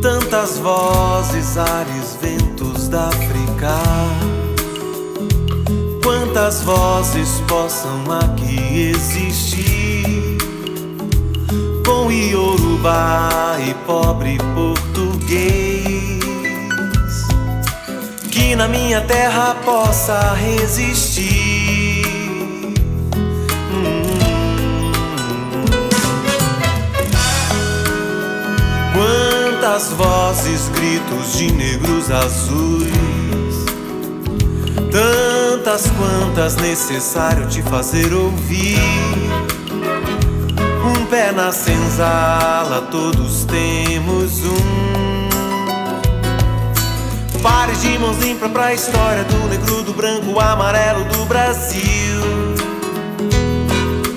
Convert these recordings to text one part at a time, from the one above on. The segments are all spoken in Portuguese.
Tantas vozes, ares, ventos da África. Quantas vozes possam aqui existir, com iorubá e pobre português, que na minha terra possa resistir. Quantas vozes, gritos de negros azuis, tantas quantas necessário te fazer ouvir. Um pé na senzala, todos temos um. Pares de mãos limpas pra história do negro, do branco, o amarelo do Brasil.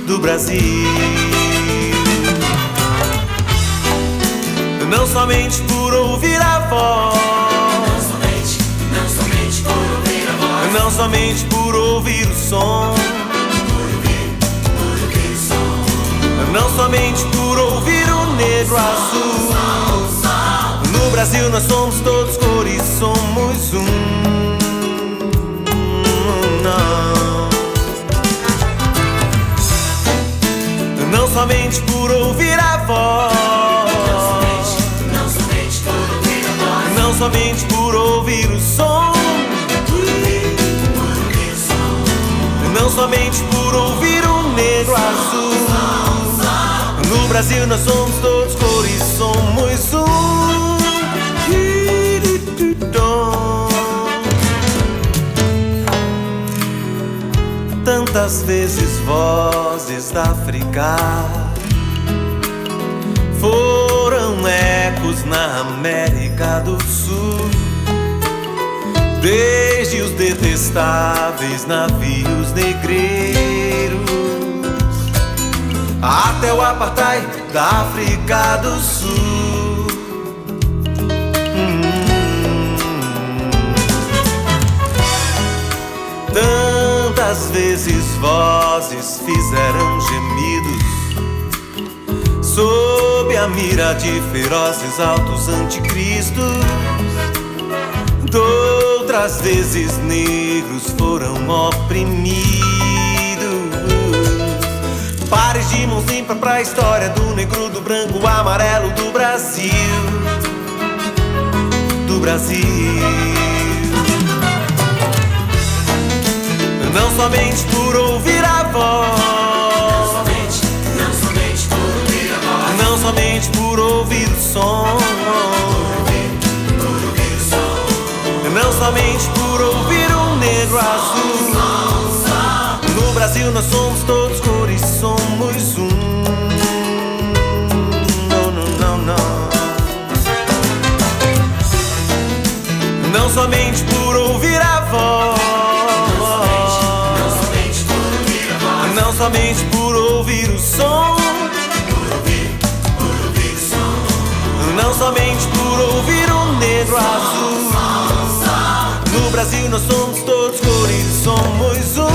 Do Brasil. Não somente por ouvir a voz, não somente por ouvir a voz, não somente por ouvir o som, ouvir o som, não somente por ouvir o negro azul. No Brasil nós somos todos cores, somos um. Não somente por ouvir a voz, não somente por ouvir o som, não somente por ouvir o negro azul. No Brasil nós somos todos cores, somos um. Tantas vezes vozes da África foram ecos na América do Sul, desde os detestáveis navios negreiros até o apartheid da África do Sul. Tantas vezes vozes fizeram gemidos sob a mira de ferozes altos anticristos. Outras vezes negros foram oprimidos. Pares de mãos limpas pra história do negro, do branco, o amarelo do Brasil. Do Brasil. Não somente por ouvir a voz, não somente por ouvir o som, não somente por ouvir o negro azul. No Brasil nós somos todos cores, somos um. Não somente por ouvir a voz, não somente por ouvir o som, não somente por ouvir o negro azul. No Brasil nós somos todos cores, somos um.